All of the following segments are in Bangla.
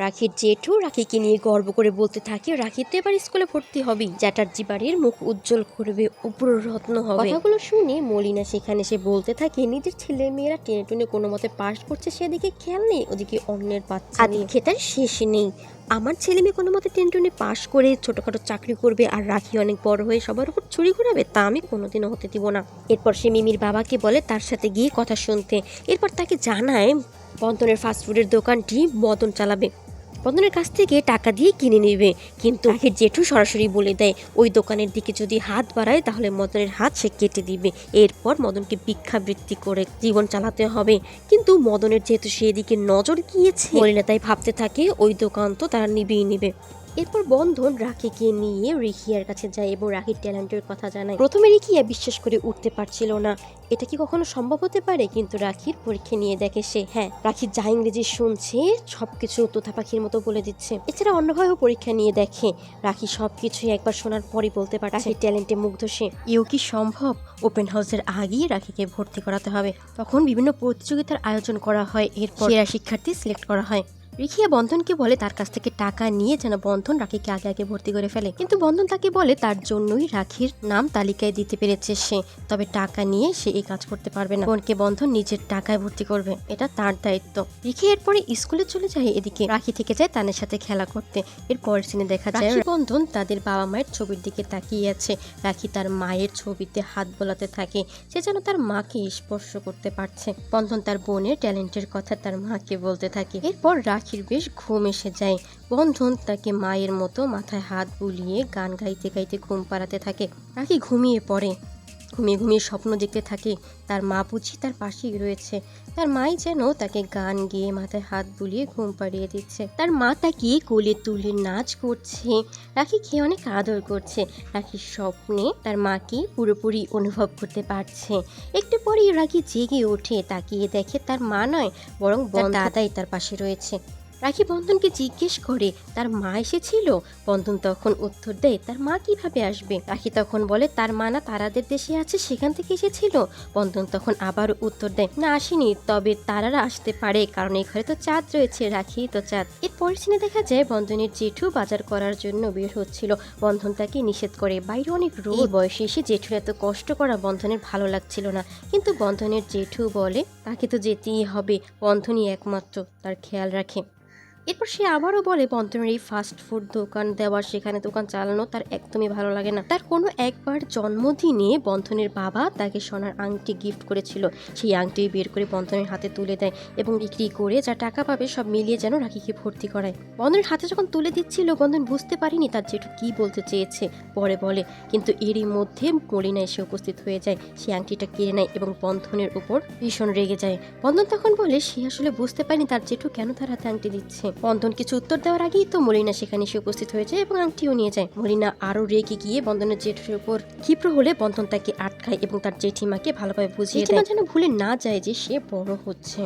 রাখির জেঠু রাখিকে নিয়ে গর্ব করে বলতে থাকে রাখি তো এবার স্কুলে ভর্তি হবে, চ্যাটার্জি বাড়ির মুখ উজ্জ্বল করবে, উপর রত্ন হবে। কথাগুলো শুনে মলিনা সেখানে সে বলতে থাকে নিজের ছেলে মেয়েরা টেনে টুনে কোনো মতে পাশ করছে, সেদিকে খেয়াল নেই, ওদিকে অন্যের বাচ্চা নিয়ে খেতার শেষ নেই। আমার ছেলে মেয়ে কোনো মতে টেনে টুনে পাশ করে ছোটখাটো চাকরি করবে আর রাখি অনেক বড় হয়ে সবার উপর ছুরি ঘুরাবে, তা আমি কোনোদিনও হতে দিব না। এরপর সে মিমির বাবাকে বলে তার সাথে গিয়ে কথা শুনতে। এরপর তাকে জানায় বন্ধনের ফাস্টফুডের দোকানটি মদন চালাবে, বন্ধনের কাছ থেকে টাকা দিয়ে কিনে নেবে। কিন্তু রাখির জেঠু সরাসরি বলে দেয় ওই দোকানের দিকে যদি হাত বাড়ায় তাহলে মদনের হাত সে কেটে দিবে। এরপর মদনকে ভিক্ষাবৃত্তি করে জীবন চালাতে হবে। কিন্তু মদনের যেহেতু সেদিকে নজর গিয়েছে, মলিনা তাই ভাবতে থাকে ওই দোকান তো তারা নিবেই নিবে। এরপর বন্ধন রাখিকে নিয়ে রিখিয়ার কাছে যায় এবং রাখির ট্যালেন্টের কথা জানায়। প্রথমে রিখিয়া বিশ্বাস করে উঠতে পারছিল না, এটা কি কখনো সম্ভব হতে পারে। কিন্তু রাখির পরীক্ষা নিয়ে দেখে সে হ্যাঁ, রাখি যা ইংরেজি শুনছে সবকিছু তোতা পাখির মতো বলে দিচ্ছে। এছাড়া অন্যভাবেও পরীক্ষা নিয়ে দেখে রাখি সবকিছুই একবার শোনার পরই বলতে পারে। রাখির ট্যালেন্টে মুগ্ধ সে। এও কি সম্ভব? ওপেন হাউসের আগেই রাখিকে ভর্তি করাতে হবে। তখন বিভিন্ন প্রতিযোগিতার আয়োজন করা হয়, এরপর সেরা শিক্ষার্থী সিলেক্ট করা হয়। রিখিয়া বন্ধনকে বলে তার কাছ থেকে টাকা নিয়ে যেন বন্ধন রাখিকে আগে আগে ভর্তি করে ফেলে। কিন্তু বন্ধন তাকে বলে তার জন্যই রাখির নাম তালিকায় দিতে পেরেছে সে, তবে টাকা নিয়ে সে এই কাজ করতে পারবে না। বোনকে বন্ধন নিজের টাকায় ভর্তি করবে, এটা তার দায়িত্ব। রিখি এরপরে স্কুলে চলে যায়, এদিকে রাখি থেকে যায় তানের সাথে খেলা করতে। এরপর সিনে দেখা যায় বন্ধন তাদের বাবা মায়ের ছবির দিকে তাকিয়ে আছে। রাখি তার মায়ের ছবিতে হাত বোলাতে থাকে, সে যেন তার মাকে স্পর্শ করতে পারছে। বন্ধন তার বোনের ট্যালেন্টের কথা তার মাকে বলতে থাকে। এরপর রাখির বেশ ঘুম এসে যায়। বন্ধন তাকে মায়ের মতো মাথায় হাত বুলিয়ে গান গাইতে গাইতে ঘুম পাড়াতে থাকে। রাখি ঘুমিয়ে পড়ে, ঘুমিয়ে ঘুমিয়ে স্বপ্ন দেখতে থাকে তার মা বুঝি তার পাশেই রয়েছে। তার মাই যেন তাকে গান গেয়ে মাথায় হাত বুলিয়ে ঘুম পাড়িয়ে দিচ্ছে। তার মা তাকে কোলে তুলে নাচ করছে, রাখিকে অনেক আদর করছে। রাখির স্বপ্নে তার মাকে পুরোপুরি অনুভব করতে পারছে। একটু পরেই রাখি জেগে ওঠে, তাকিয়ে দেখে তার মা নয় বরং দাদাই তার পাশে রয়েছে। রাখি বন্ধনকে জিজ্ঞেস করে তার মা এসেছিল। বন্ধন তখন উত্তর দেয় তার মা কিভাবে আসবে। রাখি তখন বলে তার মা না তারাদের দেশে আছে, সেখান থেকে এসেছিল। বন্ধন তখন আবার উত্তর দেয় না আসেনি, তবে তারারা আসতে পারে কারণ এই ঘরে তো চাঁদ রয়েছে, রাখি তো চাঁদ। এরপর সিনে দেখা যায় বন্ধনের জেঠু বাজার করার জন্য বের হচ্ছিল। বন্ধন তাকে নিষেধ করে, বাইরে অনেক রোদ, বয়সে এসে জেঠুর এত কষ্ট করা বন্ধনের ভালো লাগছিল না। কিন্তু বন্ধনের জেঠু বলে তাকে তো যেতেই হবে, বন্ধনই একমাত্র তার খেয়াল রাখে। এরপর সে আবারও বলে বন্ধনের এই ফাস্ট ফুড দোকান দেওয়া, সেখানে দোকান চালানো তার একদমই ভালো লাগে না। তার কোনো একবার জন্মদিনে বন্ধনের বাবা তাকে সোনার আংটি গিফট করেছিল, সেই আংটি বের করে বন্ধনের হাতে তুলে দেয় এবং বিক্রি করে যা টাকা পাবে সব মিলিয়ে যেন রাখিকে ভর্তি করায়। বন্ধনের হাতে যখন তুলে দিচ্ছিল বন্ধন বুঝতে পারিনি তার জেঠু কি বলতে চেয়েছে, পরে বলে। কিন্তু এরই মধ্যে মলিনা এসে উপস্থিত হয়ে যায়, সে আংটিটা কেড়ে নেয় এবং বন্ধনের উপর ভীষণ রেগে যায়। বন্ধন তখন বলে সে আসলে বুঝতে পারেনি তার জেঠু কেন তার হাতে আংটি দিচ্ছে। বন্ধন কিছু উত্তর দেওয়ার আগেই তো মলিনা সেখানে এসে উপস্থিত হয়ে যায় এবং আংটিও নিয়ে যায়। মলিনা আরো রেগে গিয়ে বন্ধনের জেঠুর উপর ক্ষিপ্র হলে বন্ধন তাকে আটকায় এবং তার জেঠিমাকে ভালোভাবে বুঝিয়ে দেয় যেন ভুলে না যায় যে সে বড় হচ্ছে।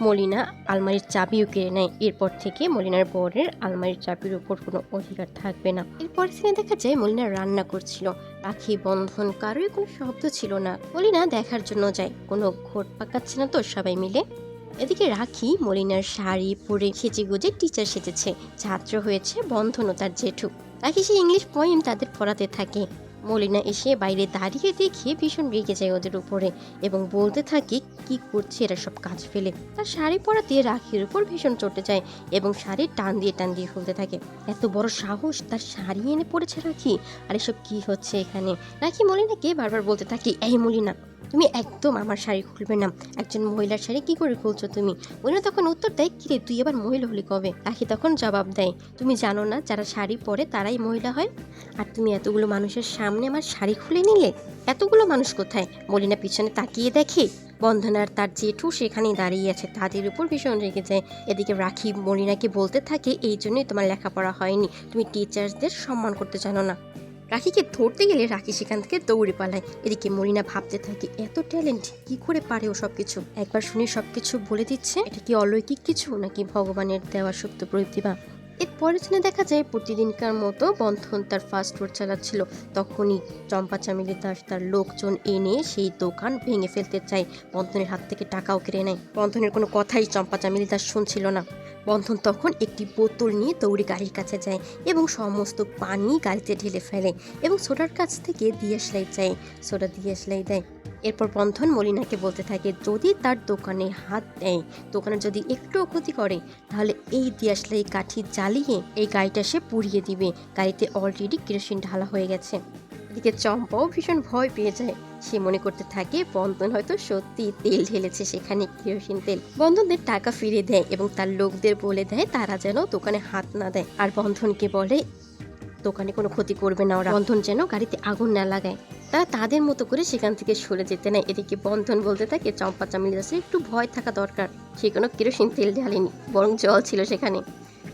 মলিনা আলমারির চাবিও কেড়ে নেয়। এরপর থেকে মলিনার বরের আলমারির চাবির উপর কোনো অধিকার থাকবে না। এরপর সিনে দেখা যায় মলিনা রান্না করছিল। রাখি বন্ধন কারোর কোনো শব্দ ছিল না। মলিনা দেখার জন্য যায় কোনো ঘোট পাকাচ্ছে না তো সবাই মিলে। এদিকে রাখি মলিনার শাড়ি পরে সেজে গুজে টিচার সেজেছে, ছাত্র হয়েছে বন্ধন ও তার জেঠু। রাখি সে ইংলিশ পোয়েম তাদের পড়াতে থাকে। মলিনা এসে বাইরে দাঁড়িয়ে দেখে ভীষণ রেগে যায় ওদের উপরে এবং বলতে থাকে কি করছে এরা সব কাজ ফেলে। তার শাড়ি পরাতে রাখির উপর ভীষণ চটে যায় এবং শাড়ি টান দিয়ে ফেলতে থাকে। এত বড় সাহস, তার শাড়ি এনে পড়েছে রাখি, আর এসব কি হচ্ছে এখানে। রাখি মলিনাকে বারবার বলতে থাকে এই মলিনা তুমি একদম আমার শাড়ি খুলবে না, একজন মহিলার শাড়ি কি করে খুলছো তুমি। মলিনা তখন উত্তর দেয় কিরে তুই আবার মহিলা হলি কবে। রাখি তখন জবাব দেয় তুমি জানো না যারা শাড়ি পরে তারাই মহিলা হয়, আর তুমি এতগুলো মানুষের সামনে আমার শাড়ি খুলে নিলে। এতগুলো মানুষ কোথায়? মলিনা পিছনে তাকিয়ে দেখে বন্ধন আর তার জেঠু সেখানেই দাঁড়িয়ে আছে, তাদের উপর ভীষণ রেগে যায়। এদিকে রাখি মলিনাকে বলতে থাকে এই জন্যই তোমার লেখাপড়া হয়নি, তুমি টিচার্সদের সম্মান করতে জানো না। রাখিকে ধরতে গেলে রাখি সেখান থেকে দৌড়ে পালায়। এদিকে মলিনা ভাবতে থাকে এত ট্যালেন্ট কি করে পারে ও সবকিছু, একবার শুনে সবকিছু বলে দিচ্ছে। এটা কি অলৌকিক কিছু নাকি ভগবানের দেওয়া সুপ্ত প্রতিভা। এরপরে সিনে দেখা যায় প্রতিদিনকার মতো বন্ধন তার ফাস্ট ফুড চালাচ্ছিল। তখনই চম্পা চামেলি দাস তার লোকজন এনে সেই দোকান ভেঙে ফেলতে চায়, বন্ধনের হাত থেকে টাকাও কেড়ে নেয়। বন্ধনের কোনো কথাই চম্পা চামেলি দাস শুনছিল না। বন্ধন তখন একটি বোতল নিয়ে দৌড়ে গাড়ির কাছে যায় এবং সমস্ত পানি গাড়িতে ঢেলে ফেলে এবং সোডার কাছ থেকে দিয়াশলাই চায়, সোডা দিয়াশলাই দেয়। এরপর বন্ধন মলিনাকে বলতে থাকে যদি তার দোকানে হাত দেয়, দোকানে যদি একটুও ক্ষতি করে, তাহলে এই দিয়াশলাই কাঠি জ্বালিয়ে এই গাড়িটা সে পুড়িয়ে দিবে। গাড়িতে অলরেডি কেরোসিন ঢালা হয়ে গেছে। এদিকে চম্পাও ভীষণ ভয় পেয়ে যায়। সে মনে করতে থাকে বন্ধন হয়তো সত্যি তেল ঢেলেছে সেখানে, কেরোসিন তেল। বন্ধনদের টাকা ফিরিয়ে দেয় এবং তার লোকদের বলে দেয় তারা যেন দোকানে হাত না দেয়, আর বন্ধনকে বলে দোকানে কোনো ক্ষতি করবে না ওরা, বন্ধন যেন গাড়িতে আগুন না লাগায়। তারা তাদের মতো করে সেখান থেকে সরে যেতে নেয়। এদিকে বন্ধন বলতে থাকে চম্পা চামেলি দাসের একটু ভয় থাকা দরকার, সে কোনো কেরোসিন তেল ঢালেনি, বরং জল ছিল সেখানে।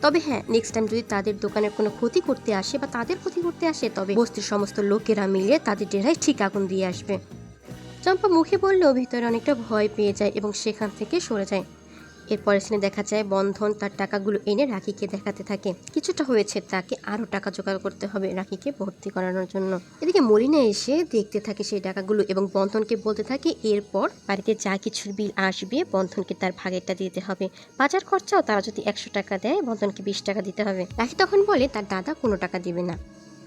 তবে হ্যাঁ, নেক্সট টাইম যদি তাদের দোকানের কোনো ক্ষতি করতে আসে বা তাদের ক্ষতি করতে আসে, তবে বস্তির সমস্ত লোকেরা মিলে তাদের ডেরায় ঠিক আগুন দিয়ে আসবে। চম্পা মুখে বললেও ভিতরে অনেকটা ভয় পেয়ে যায় এবং সেখান থেকে সরে যায়। এরপরে সিনে দেখা যায় বন্ধন তার টাকাগুলো এনে রাখিকে দেখাতে থাকে। কিছুটা হয়েছে, তাকে আরও টাকা জোগাড় করতে হবে রাখিকে ভর্তি করানোর জন্য। এদিকে মলিনা এসে দেখতে থাকে সেই টাকাগুলো এবং বন্ধনকে বলতে থাকে এরপর বাড়িতে যা কিছুর বিল আসবে বন্ধনকে তার ভাগেরটা দিতে হবে। বাজার খরচাও তারা যদি 100 টাকা দেয়, বন্ধনকে 20 টাকা দিতে হবে। রাখি তখন বলে তার দাদা কোনো টাকা দিবে না।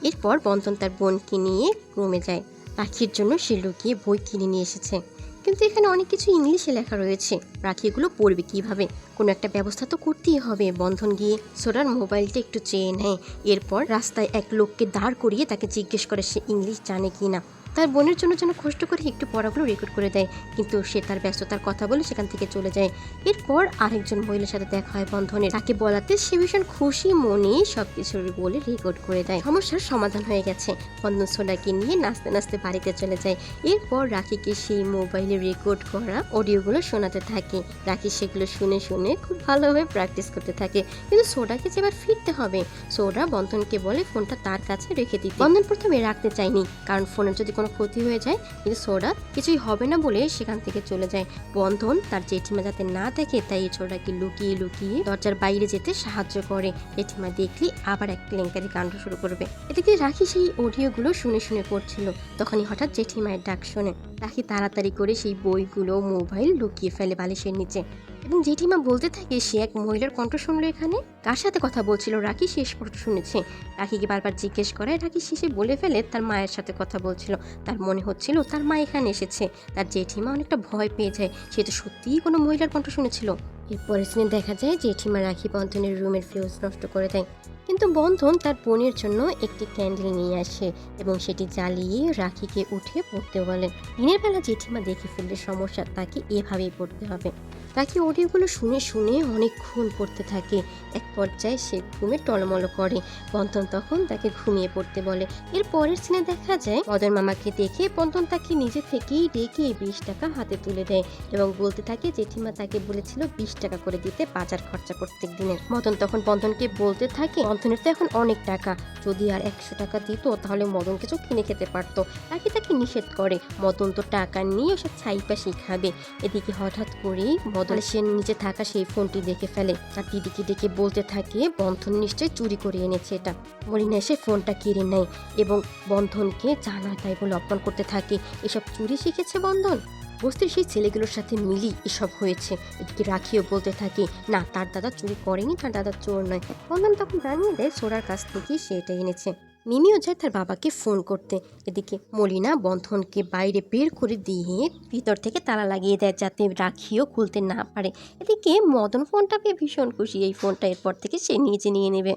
এরপর বন্ধন তার বোনকে নিয়ে রুমে যায়। রাখির জন্য সে লুকিয়ে বই কিনে নিয়ে এসেছে, কিন্তু এখানে অনেক কিছু ইংলিশে লেখা রয়েছে। রাখি এগুলো পড়বে কিভাবে? কোনো একটা ব্যবস্থা তো করতেই হবে। বন্ধন গিয়ে সোডার মোবাইলটা একটু চেয়ে নেয়। এরপর রাস্তায় এক লোককে দাঁড় করিয়ে তাকে জিজ্ঞেস করে সে ইংলিশ জানে কি না। তার বোনের জন্য যেন কষ্ট করে একটু পড়াগুলো রেকর্ড করে দেয়, কিন্তু সে তার ব্যস্ততার কথা বলে সেখান থেকে চলে যায়। এরপর আরেকজন মহিলার সাথে দেখা হয় বন্ধনের। তাকে বলাতে সে ভীষণ খুশি মনে সবকিছু বলে রেকর্ড করে দেয়। সমস্যার সমাধান হয়ে গেছে। বন্ধন সোডাকে নিয়ে নাচতে নাচতে বাড়িতে চলে যায়। এরপর রাখিকে সেই মোবাইলে রেকর্ড করা অডিওগুলো শোনাতে থাকে। রাখি সেগুলো শুনে শুনে খুব ভালোভাবে প্র্যাকটিস করতে থাকে, কিন্তু সোডাকে যে এবার ফিরতে হবে। সোডা বন্ধনকে বলে ফোনটা তার কাছে রেখে দিতে। বন্ধন প্রথমে রাখতে চায়নি, কারণ ফোনের যদি কোনো ক্ষতি হয়ে যায়, কিন্তু সোডা কিছুই হবে না বলে সেখান থেকে চলে যায়। বন্ধন তার জেঠিমা যাতে না দেখে তাই সোডাকে লুকিয়ে লুকিয়ে দরজার বাইরে যেতে সাহায্য করে। জেঠিমা দেখলি আবার এক কেলেঙ্কারি কাণ্ড শুরু করবে। এদিকে রাখি সেই অডিওগুলো শুনে শুনে পড়ছিল। তখনই হঠাৎ জেঠিমায়ের ডাক শোনে। রাখি তাড়াতাড়ি করে সেই বইগুলো মোবাইল লুকিয়ে ফেলে বালিশের নিচে এবং জেঠিমা বলতে থাকে সে এক মহিলার কণ্ঠ শুনলো এখানে। কার সাথে কথা বলছিল রাখি শেষ পর্যন্ত শুনেছে। রাখিকে বারবার জিজ্ঞেস করায় রাখি শেষে বলে ফেলে তার মায়ের সাথে কথা বলছিল। তার মনে হচ্ছিল তার মা এখানে এসেছে। তার জেঠিমা অনেকটা ভয় পেয়ে যায়, সে তো সত্যিই কোনো মহিলার কণ্ঠ শুনেছিল। এরপরে সিনে দেখা যায় জেঠিমা রাখি বন্ধনের রুমের ফিউজ নষ্ট করে দেয়, কিন্তু বন্ধন তার বোনের জন্য একটি ক্যান্ডেল নিয়ে আসে এবং সেটি জ্বালিয়ে রাখিকে উঠে পড়তে বলে। দিনের বেলা জেঠিমা দেখে ফেললে সমস্যা, তাকে এভাবেই পড়তে হবে। রাখি অডিওগুলো শুনে শুনে অনেকক্ষণ পড়তে থাকে। এক পর্যায়ে সে ঘুমে টলমল করে। বন্ধন তখন তাকে ঘুমিয়ে পড়তে বলে। এর পরের সিনে দেখা যায় মদন মামাকে দেখে বন্ধন তাকে নিজে থেকেই ডেকে 20 টাকা হাতে তুলে দেয় এবং বলতে থাকে জেঠিমা তাকে বলেছিল 20 টাকা করে দিতে বাজার খরচা প্রত্যেক দিনের। মদন তখন বন্ধনকে বলতে থাকে বন্ধনের তো এখন অনেক টাকা, যদি আর 100 টাকা দিত তাহলে মদন কিছু কিনে খেতে পারতো। রাখি তাকে নিষেধ করে, মদন তো টাকা নিয়ে ওসব ছাইপাশি খাবে। এদিকে হঠাৎ করেই মদন সে নিচে থাকা সেই ফোনটি দেখে ফেলে। আর দিদিকে ডেকে বলতে থাকে বন্ধন নিশ্চয়ই চুরি করে এনেছে এটা। মলিনা এসে ফোনটা কেড়ে নেয় এবং বন্ধনকে জানা তাই বলে অপমান করতে থাকে। এসব চুরি শিখেছে বন্ধন, বস্তির সেই ছেলেগুলোর সাথে মিলি এসব হয়েছে। এদিকে রাখিও বলতে থাকে না, তার দাদা চুরি করেনি, তার দাদা চোর নয়। বন্ধন তখন জানিয়ে দেয় সোরার কাছ থেকে সে এটা এনেছে। মিমিও যায় তার বাবাকে ফোন করতে। এদিকে মলিনা বন্ধনকে বাইরে বের করে দিয়ে ভিতর থেকে তালা লাগিয়ে দেয় যাতে রাখিও খুলতে না পারে। এদিকে মদন ফোনটা পেয়ে ভীষণ খুশি, এই ফোনটা এরপর থেকে সে নিজে নিয়ে নেবে।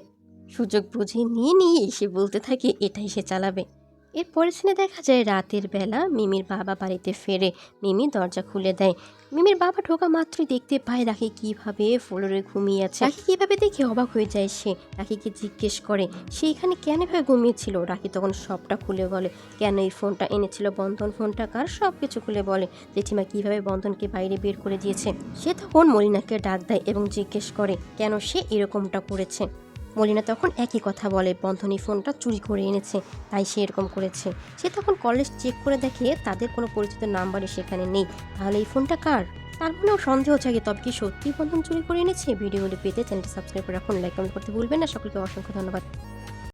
সুযোগ বুঝে নিয়ে এসে বলতে থাকে এটাই সে চালাবে। এরপরের সিনে দেখা যায় রাতের বেলা মিমির বাবা বাড়িতে ফেরে। মিমি দরজা খুলে দেয়। মিমির বাবা ঢোকা মাত্রই দেখতে পায় রাখি কিভাবে ফ্লোরে ঘুমিয়ে আছে। রাখি কিভাবে দেখে অবাক হয়ে যায় সে। রাখিকে জিজ্ঞেস করে সে এখানে কেন ভাবে ঘুমিয়েছিল। রাখি তখন সবটা খুলে বলে, কেন এই ফোনটা এনেছিল, বন্ধন ফোনটা কার, সব কিছু খুলে বলে। জেঠিমা কিভাবে বন্ধনকে বাইরে বের করে দিয়েছে। সে তখন মলিনাকে ডাক দেয় এবং জিজ্ঞেস করে কেন সে এরকমটা করেছে। মলিনা তখন একই কথা বলে, বন্ধনী ফোনটা চুরি করে এনেছে তাই সে এরকম করেছে। সে তখন কলেজ চেক করে দেখে তাদের কোনো পরিচিত নাম্বারই সেখানে নেই। তাহলে এই ফোনটা কার? তার মনেও সন্দেহ জাগে, তবে কি সত্যি বন্ধন চুরি করে এনেছে? ভিডিওগুলি পেতে চ্যানেলটি সাবস্ক্রাইব করে রাখুন, লাইক কমেন্ট করতে ভুলবেন না। সকলকে অসংখ্য ধন্যবাদ।